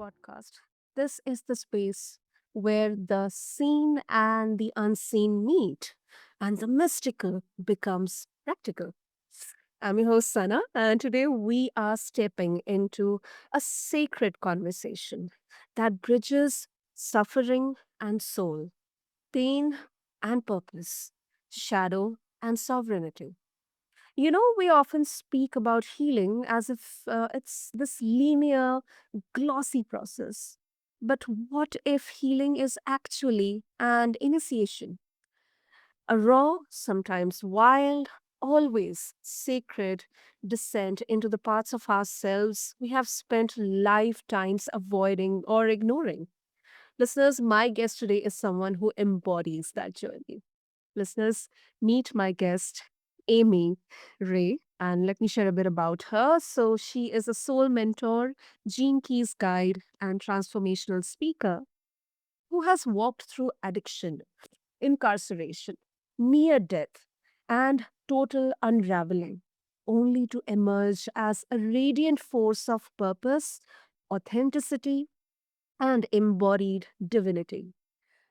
podcast. This is the space where the seen and the unseen meet and the mystical becomes practical. I'm your host, Sana, and today we are stepping into a sacred conversation that bridges suffering and soul, pain and purpose, shadow and sovereignty. We often speak about healing as if it's this linear, glossy process. But what if healing is actually an initiation? A raw, sometimes wild, always sacred descent into the parts of ourselves we have spent lifetimes avoiding or ignoring. Listeners, my guest today is someone who embodies that journey. Listeners, meet my guest, Amy Ray. And let me share a bit about her. So, she is a soul mentor, Gene Keys guide, and transformational speaker who has walked through addiction, incarceration, near death, and total unraveling, only to emerge as a radiant force of purpose, authenticity, and embodied divinity.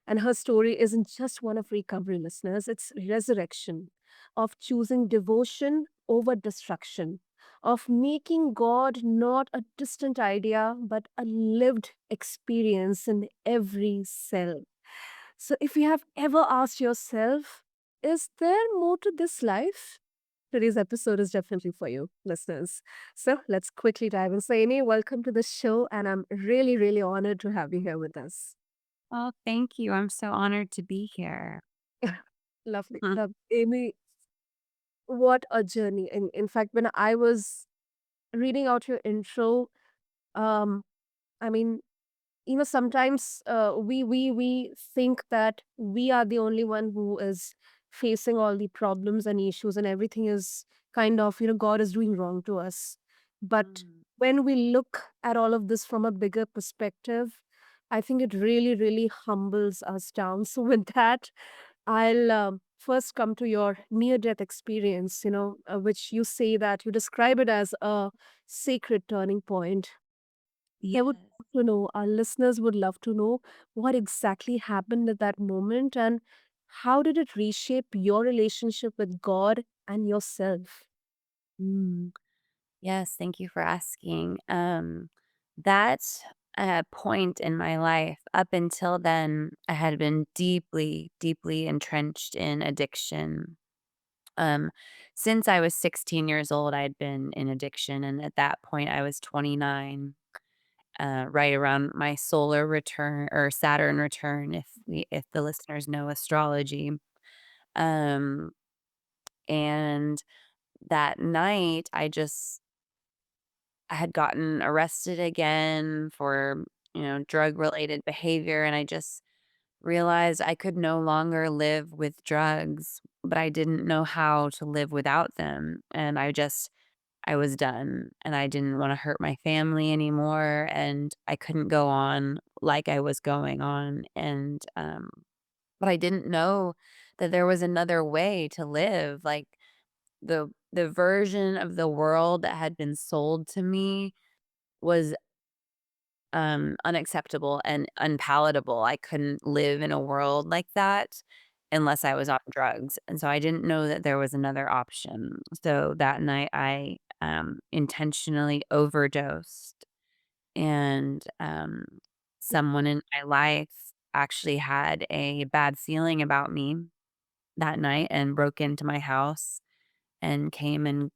And her story isn't just one of recovery, listeners, it's resurrection, of choosing devotion over destruction, of making God not a distant idea, but a lived experience in every cell. So, if you have ever asked yourself, is there more to this life? Today's episode is definitely for you, listeners. So, let's quickly dive in. So, Amy, welcome to the show, and I'm really, really honored to have you here with us. Oh, thank you. I'm so honored to be here. Lovely. Hmm. Amy, what a journey. In fact, when I was reading out your intro, um, I mean, sometimes we think that we are the only one who is facing all the problems and issues, and everything is kind of, God is doing wrong to us. But Mm. when we look at all of this from a bigger perspective, I think it really, really humbles us down. So, with that, I'll first come to your near death experience, which you say that you describe it as a sacred turning point. I would Yes. love to know, our listeners would love to know what exactly happened at that moment and how did it reshape your relationship with God and yourself? Mm. Yes, thank you for asking. That point in my life, up until then, I had been deeply, deeply entrenched in addiction. Um, since I was 16 years old, I'd been in addiction, and at that point, I was 29. Right around my solar return or Saturn return, if the listeners know astrology. Um, and that night, I had gotten arrested again for, drug related behavior. And I just realized I could no longer live with drugs, but I didn't know how to live without them. And I was done and I didn't want to hurt my family anymore. And I couldn't go on like I was going on. But I didn't know that there was another way to live. Like, the version of the world that had been sold to me was, unacceptable and unpalatable. I couldn't live in a world like that unless I was on drugs, and so I didn't know that there was another option. So that night, I, intentionally overdosed, and, someone in my life actually had a bad feeling about me that night and broke into my house and came and,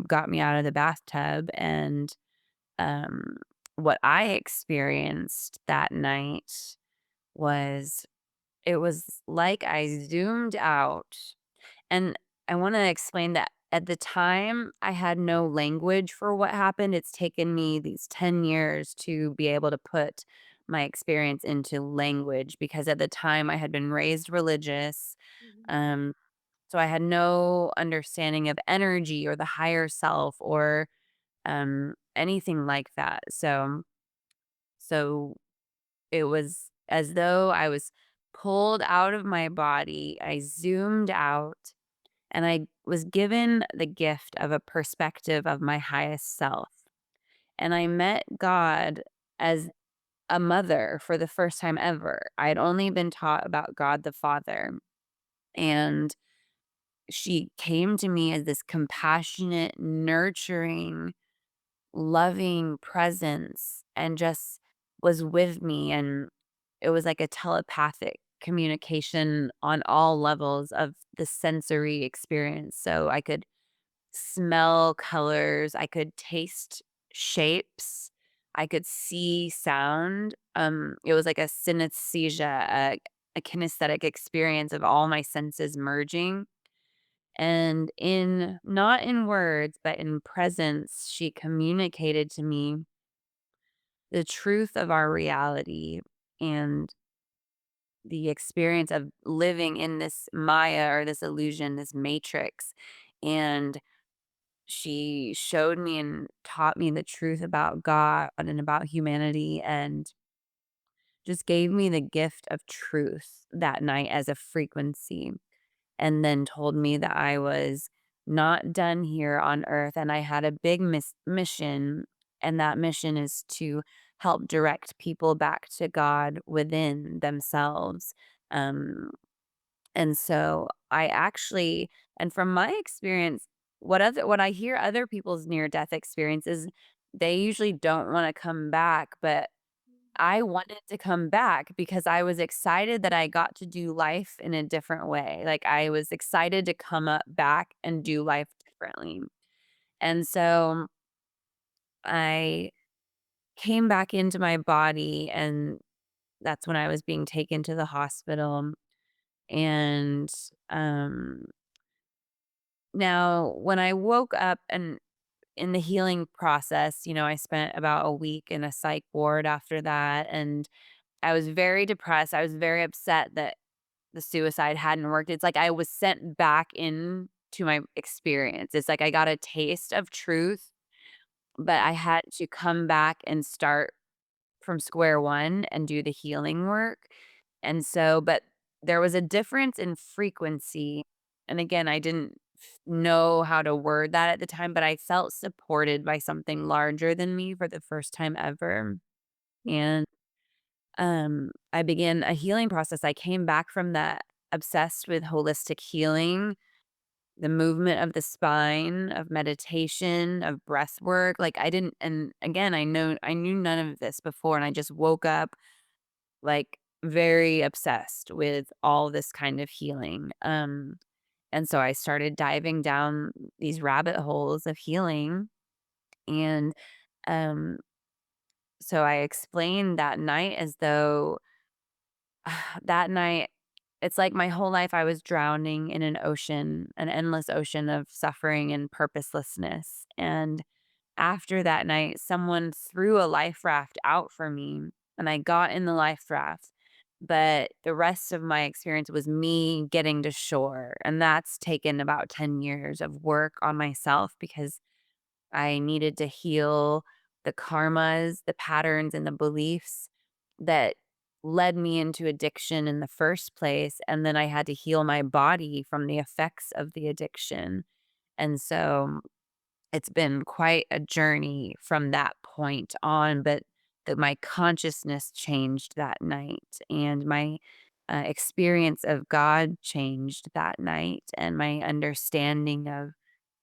got me out of the bathtub, and, um, what I experienced that night was it was like I zoomed out, and I wanna explain that at the time, I had no language for what happened. It's taken me these 10 years to be able to put my experience into language because at the time, I had been raised religious, Mhm. um so I had no understanding of energy or the higher self or, anything like that. So it was as though I was pulled out of my body. I zoomed out and I was given the gift of a perspective of my highest self. And I met God as a mother for the first time ever. I had only been taught about God the Father, and she came to me as this compassionate, nurturing, loving presence and just was with me, and it was like a telepathic communication on all levels of the sensory experience. So I could smell colors, I could taste shapes, I could see sound. It was like a synesthesia, a kinesthetic experience of all my senses merging. And in not in words, but in presence, she communicated to me the truth of our reality and the experience of living in this Maya or this illusion, this matrix. And she showed me and taught me the truth about God and about humanity and just gave me the gift of truth that night as a frequency. And then told me that I was not done here on earth and I had a big mission. And that mission is to help direct people back to God within themselves. Um, and so I actually, and from my experience, what I hear other people's near death experiences, they usually don't want to come back, but I wanted to come back because I was excited that I got to do life in a different way. Like I was excited to come up back and do life differently. And so I came back into my body, and that's when I was being taken to the hospital. And um now when I woke up and in the healing process, I spent about a week in a psych ward after that, and I was very depressed. I was very upset that the suicide hadn't worked. It's like I was sent back in to my experience. It's like I got a taste of truth, but I had to come back and start from square one and do the healing work. And so, but there was a difference in frequency. And again, I didn't know how to word that at the time, but I felt supported by something larger than me for the first time ever. And I began a healing process. I came back from that obsessed with holistic healing, the movement of the spine, of meditation, of breath work. Like I didn't, and again, I knew none of this before, and I just woke up like very obsessed with all this kind of healing. And so I started diving down these rabbit holes of healing, and um, so I explained that night as though that night, it's like my whole life I was drowning in an ocean, an endless ocean of suffering and purposelessness. And after that night, someone threw a life raft out for me, and I got in the life raft. But the rest of my experience was me getting to shore. And that's taken about 10 years of work on myself because I needed to heal the karmas, the patterns, and the beliefs that led me into addiction in the first place. And then I had to heal my body from the effects of the addiction. And so it's been quite a journey from that point on, but that my consciousness changed that night, and my experience of God changed that night, and my understanding of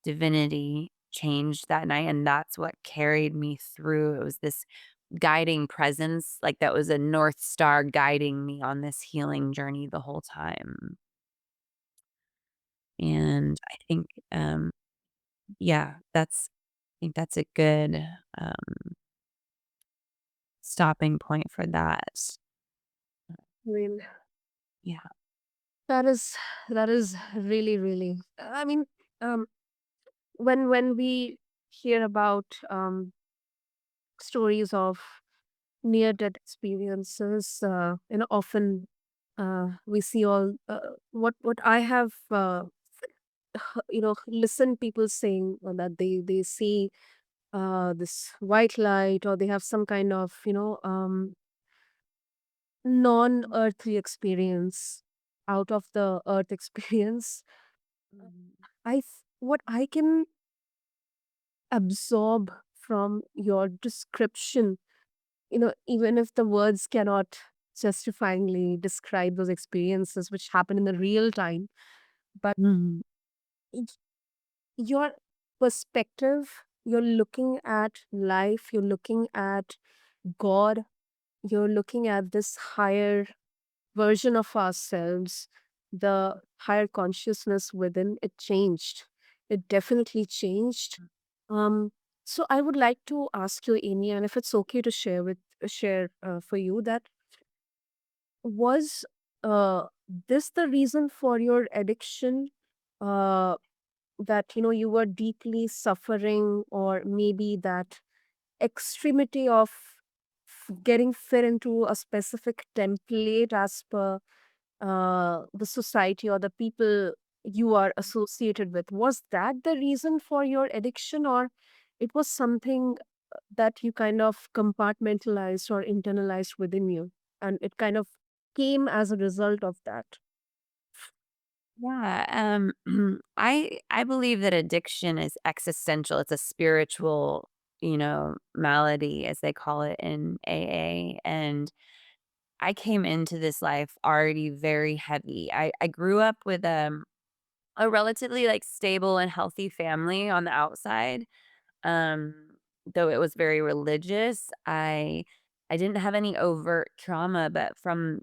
divinity changed that night, and that's what carried me through. It was this guiding presence, like that was a North Star guiding me on this healing journey the whole time. And I think, yeah, I think that's a good, stopping point for that. I mean, Yeah. that is that is really, really. I mean, um, when we hear about stories of near-death experiences, often we see all what I have listened people saying that they see this white light, or they have some kind of non-earthly experience out of the earth experience. Mhm. What I can absorb from your description even if the words cannot justifyingly describe those experiences which happen in the real time, but Mhm. y- your perspective, you're looking at life, you're looking at God, you're looking at this higher version of ourselves, the higher consciousness within, it changed. It definitely changed. Um, so I would like to ask you, Amy, and if it's okay to share for you, that was this the reason for your addiction? Uh, that you were deeply suffering, or maybe that extremity of getting fit into a specific template as per the society or the people you are associated with. Was that the reason for your addiction, or it was something that you kind of compartmentalized or internalized within you, and it kind of came as a result of that? Yeah, I believe that addiction is existential. It's a spiritual, malady as they call it in AA. And I came into this life already very heavy. I grew up with a relatively like stable and healthy family on the outside. Um, though it was very religious, I didn't have any overt trauma, but from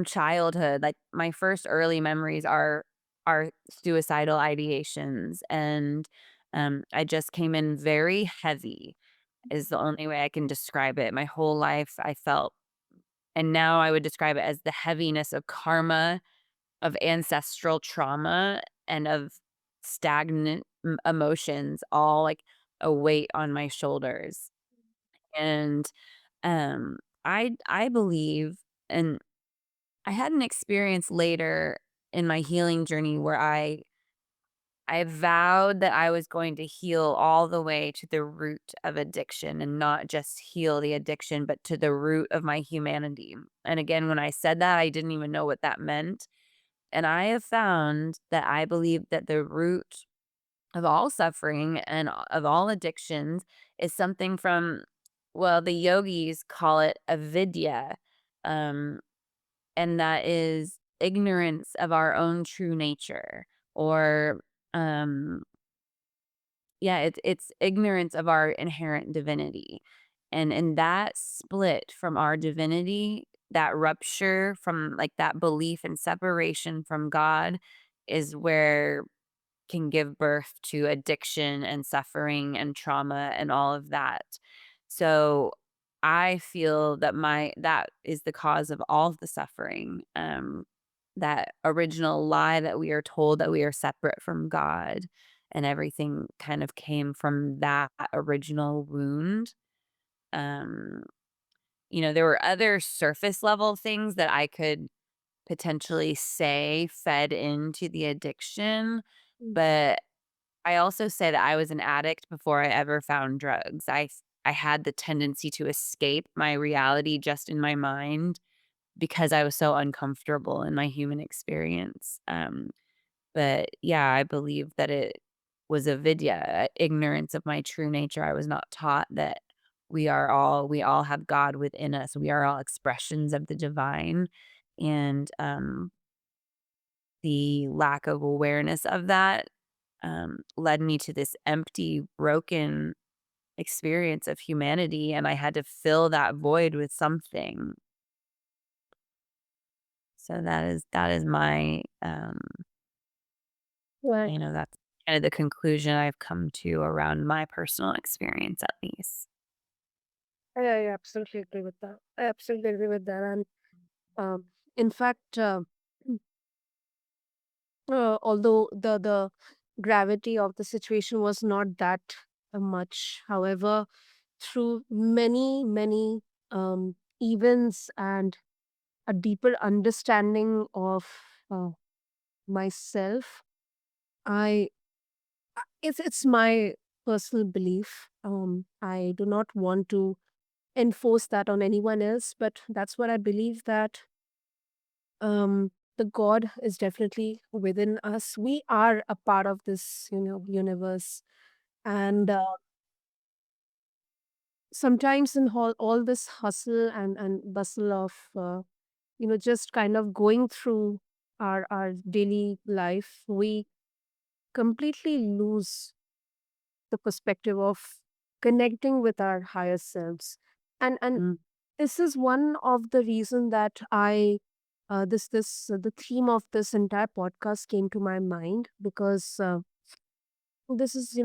childhood, like my first early memories are suicidal ideations, and I just came in very heavy is the only way I can describe it. My whole life I felt, and now I would describe it as the heaviness of karma, of ancestral trauma, and of stagnant emotions, all like a weight on my shoulders. And I believe, and I had an experience later in my healing journey where I vowed that I was going to heal all the way to the root of addiction, and not just heal the addiction, but to the root of my humanity. And again, when I said that, I didn't even know what that meant. And I have found that I believe that the root of all suffering and of all addictions is something from, well, the yogis call it avidya. Um, and that is ignorance of our own true nature, or um yeah, it's ignorance of our inherent divinity. And in that split from our divinity, that rupture from like that belief and separation from God is where can give birth to addiction and suffering and trauma and all of that. So I feel that my that is the cause of all of the suffering. That original lie that we are told that we are separate from God, and everything kind of came from that original wound. Um, there were other surface level things that I could potentially say fed into the addiction, Mm. but I also say that I was an addict before I ever found drugs. I had the tendency to escape my reality just in my mind because I was so uncomfortable in my human experience. But yeah, I believe that it was a vidya, ignorance of my true nature. I was not taught that we all have God within us. We are all expressions of the divine. And the lack of awareness of that led me to this empty, broken experience of humanity, and I had to fill that void with something. So that is my, Right. that's kind of the conclusion I've come to around my personal experience, at least. I absolutely agree with that. I absolutely agree with that. And um, in fact, although the gravity of the situation was not that much, however, through many events and a deeper understanding of uh, myself, I it's my personal belief. I do not want to enforce that on anyone else, but that's what I believe, that the God is definitely within us. We are a part of this universe, and sometimes in all this hustle and bustle of just kind of going through our daily life, we completely lose the perspective of connecting with our higher selves. And Mm, this is one of the reason that I this the theme of this entire podcast came to my mind, because this is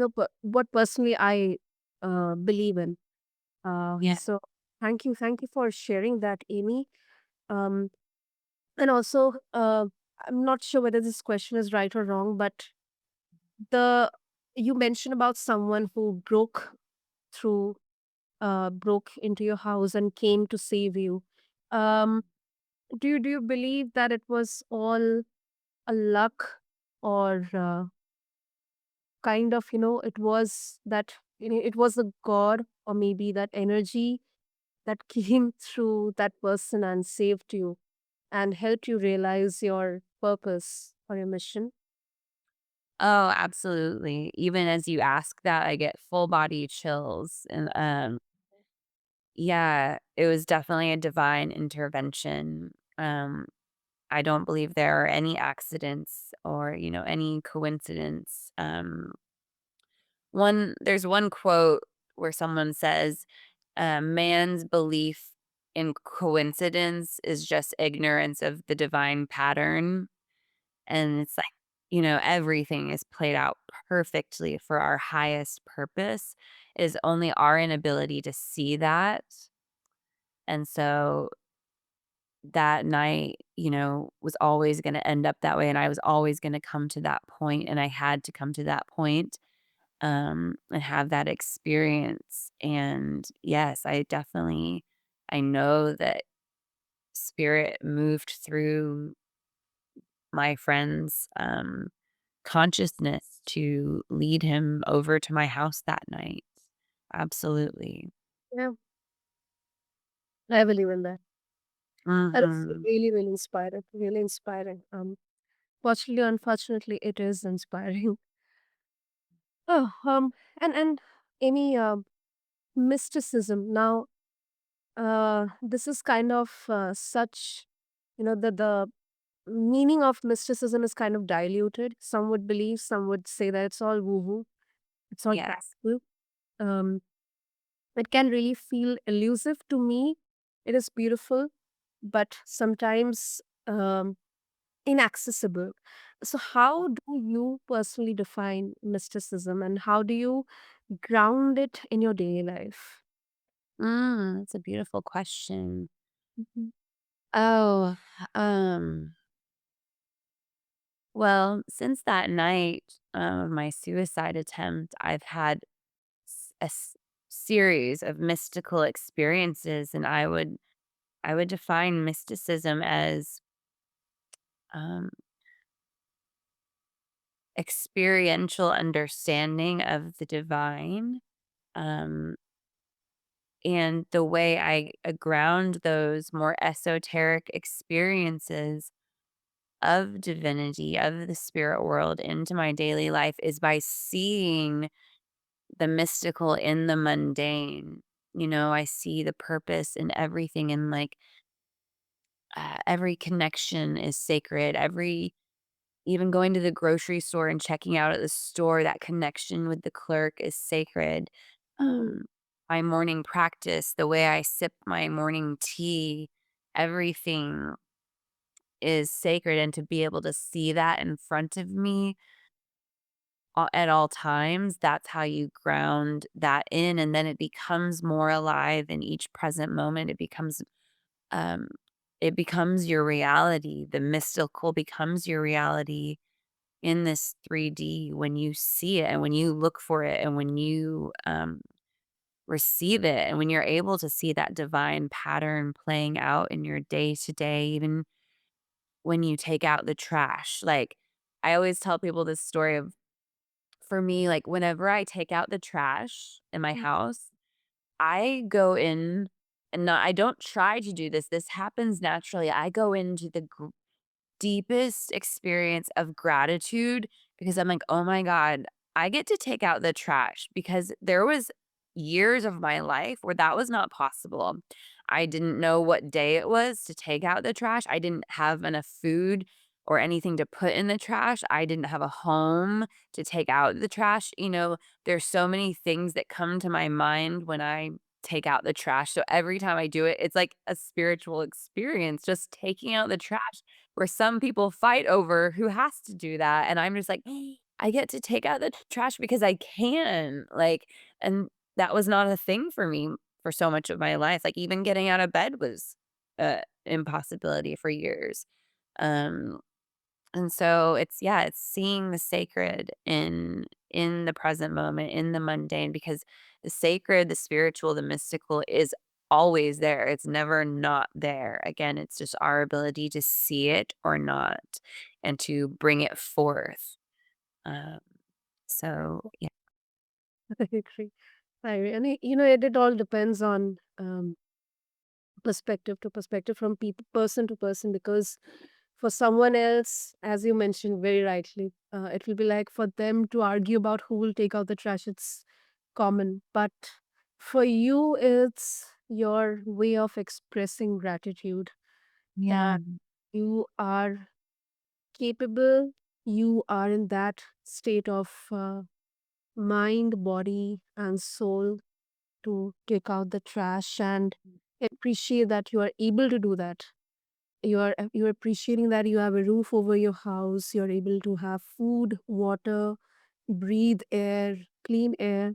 what personally I believe in. yeah. So thank you for sharing that, Amy. um and also, I'm not sure whether this question is right or wrong, but the you mentioned about someone who through broke into your house and came to save you. Um, do you believe that it was all a luck, or kind of, it was that, it was a god, or maybe that energy that came through that person and saved you and helped you realize your purpose or your mission? Oh, absolutely. Even as you ask that, I get full body chills. And yeah, it was definitely a divine intervention. I don't believe there are any accidents or, any coincidence. There's one quote where someone says, man's belief in coincidence is just ignorance of the divine pattern. And it's like, everything is played out perfectly for our highest purpose. Is only our inability to see that. And so that night, was always going to end up that way. And I was always going to come to that point, and I had to come to that point, and have that experience. And yes, I know that spirit moved through my friend's consciousness to lead him over to my house that night. Absolutely. Yeah, I believe in that. That is Mhm. really, really inspiring. Really inspiring. Fortunately, unfortunately, it is inspiring. Oh, and Amy, mysticism. Now, this is kind of such, the meaning of mysticism is kind of diluted. Some would believe, some would say that it's all woo woo, it's all Yes. practical. Um, it can really feel elusive to me. It is beautiful, but sometimes inaccessible. So, how do you personally define mysticism, and how do you ground it in your daily life? That's a beautiful question. Mhm. Oh, um, well, since that night of my suicide attempt, I've had a series of mystical experiences, and I would define mysticism as um, experiential understanding of the divine. Um, and the way I ground those more esoteric experiences of divinity, of the spirit world into my daily life is by seeing the mystical in the mundane. I see the purpose in everything, and like every connection is sacred. Even going to the grocery store and checking out at the store, that connection with the clerk is sacred. Mm, Um, my morning practice, the way I sip my morning tea, everything is sacred. And to be able to see that in front of me at all times, that's how you ground that in. And then it becomes more alive in each present moment. Um, it becomes your reality. The mystical becomes your reality in this 3D when you see it and when you look for it and when you receive it and when you're able to see that divine pattern playing out in your day to day, even when you take out the trash. Like, I always tell people this story of, for me, like, whenever I take out the trash in my mm, house, I go in, and I don't try to do this. This happens naturally. I go into the deepest experience of gratitude because I'm like, "Oh my god, I get to take out the trash," because there was years of my life where that was not possible. I didn't know what day it was to take out the trash. I didn't have enough food or anything to put in the trash. I didn't have a home to take out the trash. There's so many things that come to my mind when I take out the trash. So every time I do it, it's like a spiritual experience just taking out the trash where some people fight over who has to do that. And I'm just like, I get to take out the trash because I can. And that was not a thing for me for so much of my life. Like, even getting out of bed was a impossibility for years. Um, and so it's seeing the sacred in the present moment, in the mundane, because the sacred, the spiritual, the mystical is always there. It's never not there. Again, it's just our ability to see it or not and to bring it forth. Um, so yeah. I agree. I agree. And it all depends on perspective to perspective, from people, person to person, because for someone else, as you mentioned very rightly, it will be like for them to argue about who will take out the trash. It's common, but for you, it's your way of expressing gratitude Yeah. that you are capable, you are in that state of mind, body, and soul to kick out the trash, and appreciate that you are able to do that. You're appreciating that you have a roof over your house, you're able to have food, water, breathe air, clean air,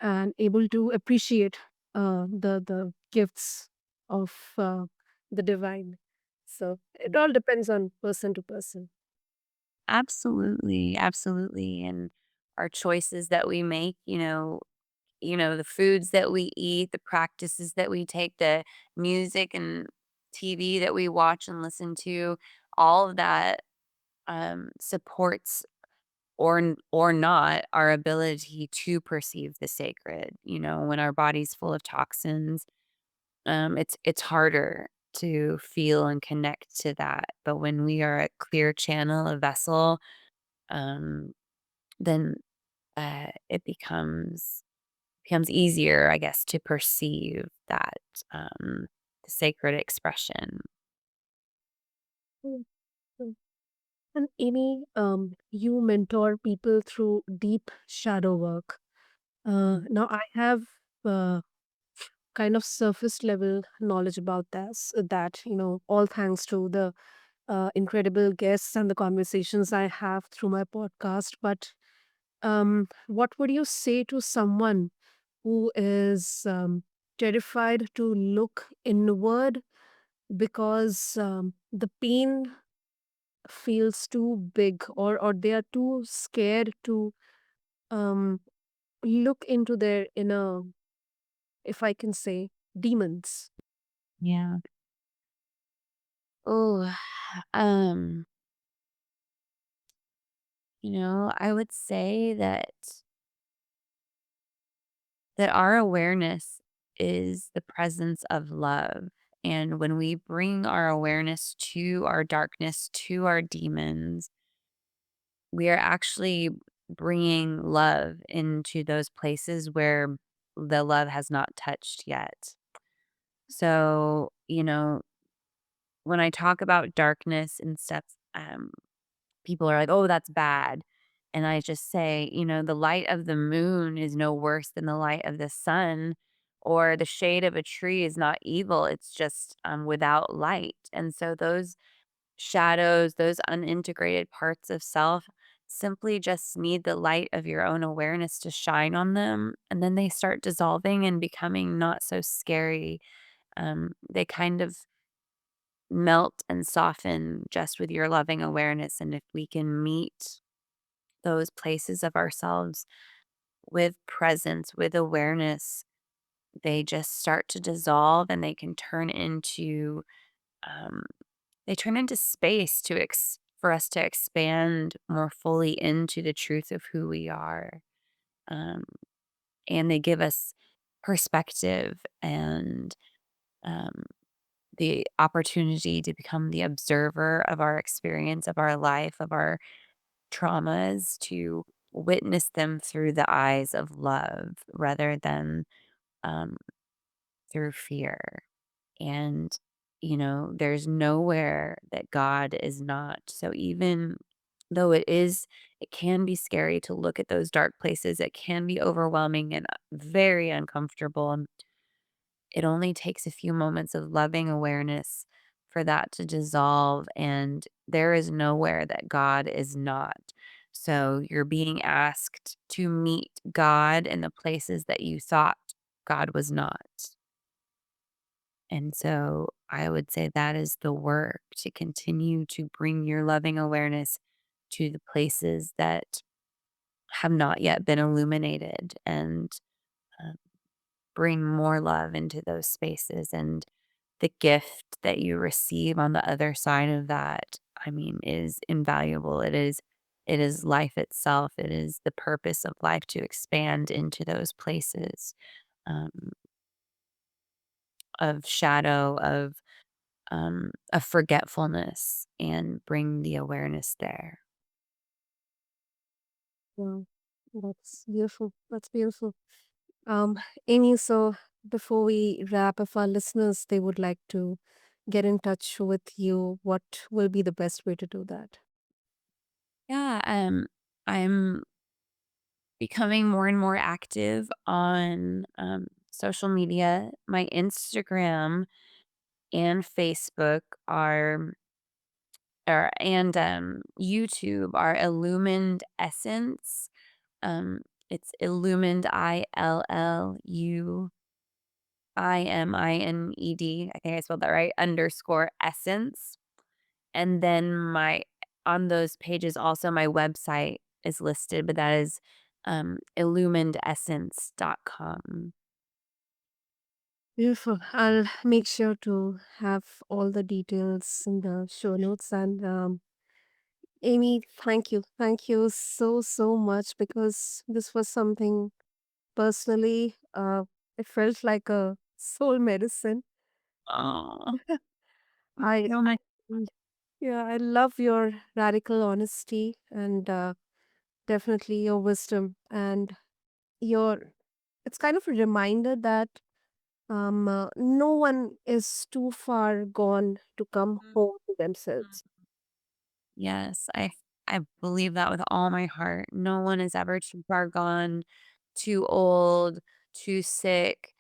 and able to appreciate the gifts of the divine. So it all depends on person to person. Absolutely, absolutely, and our choices that we make, the foods that we eat, the practices that we take, the music and TV that we watch and listen to, all of that, supports or not our ability to perceive the sacred. When our body's full of toxins, it's harder to feel and connect to that, but when we are a clear channel, a vessel, um, then it becomes easier, I guess, to perceive that the sacred expression. Mm, mm. And Amy, you mentor people through deep shadow work. Now I have uh, kind of surface level knowledge about that, all thanks to the incredible guests and the conversations I have through my podcast. But what would you say to someone who is terrified to look inward because the pain feels too big, or they are too scared to um, look into their inner, if I can say, demons? Yeah. Oh, um, I would say that our awareness is the presence of love. And when we bring our awareness to our darkness, to our demons, we are actually bringing love into those places where the love has not touched yet. So, when I talk about darkness and stuff, people are like, "Oh, that's bad." And I just say, the light of the moon is no worse than the light of the sun, or the shade of a tree is not evil. It's just without light. And so those shadows, those unintegrated parts of self, simply just need the light of your own awareness to shine on them. And then they start dissolving and becoming not so scary. They kind of melt and soften just with your loving awareness. And if we can meet those places of ourselves with presence, with awareness, they just start to dissolve and they can um, turn into space for us to expand more fully into the truth of who we are. Um, and they give us perspective and um, the opportunity to become the observer of our experience, of our life, of our traumas, to witness them through the eyes of love rather than um, through fear. And, there's nowhere that God is not. So even though it can be scary to look at those dark places, it can be overwhelming and very uncomfortable. And it only takes a few moments of loving awareness for that to dissolve. And there is nowhere that God is not. So you're being asked to meet God in the places that you thought God was not. And so I would say that is the work to continue to bring your loving awareness to the places that have not yet been illuminated and uh, bring more love into those spaces. And the gift that you receive on the other side of that, I mean, is invaluable. It is life itself. It is the purpose of life to expand into those places um, of shadow, of forgetfulness and bring the awareness there. Wow, that's beautiful. That's beautiful. Um, Amy, so before we wrap, if our listeners they would like to get in touch with you, what will be the best way to do that? Yeah, I'm becoming more and more active on social media. My Instagram and Facebook and YouTube are Illumined Essence. It's Illumined ILLUIMINED. I think I spelled that right. Underscore essence. And then my on those pages also my website is listed, but that is illuminedessence.com. Beautiful. I'll make sure to have all the details in the show notes. And Amy, thank you. Thank you so, so much because this was something personally, it felt like a soul medicine. Oh, I, so much. mm, yeah, I love your radical honesty and definitely your wisdom and your, it's kind of a reminder that no one is too far gone to come home to themselves. Yes, I believe that with all my heart. No one is ever too far gone, too old, too sick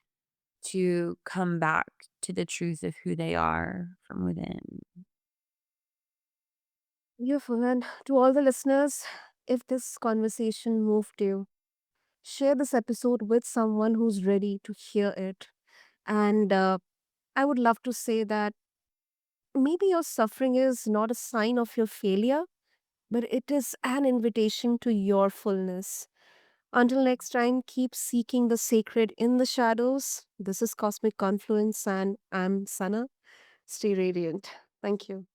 to come back to the truth of who they are from within. Beautiful. And to all the listeners, if this conversation moved you, share this episode with someone who's ready to hear it. And I would love to say that maybe your suffering is not a sign of your failure, but it is an invitation to your fullness. Until next time, keep seeking the sacred in the shadows. This is Cosmic Confluence, and I'm Sana. Stay radiant. Thank you.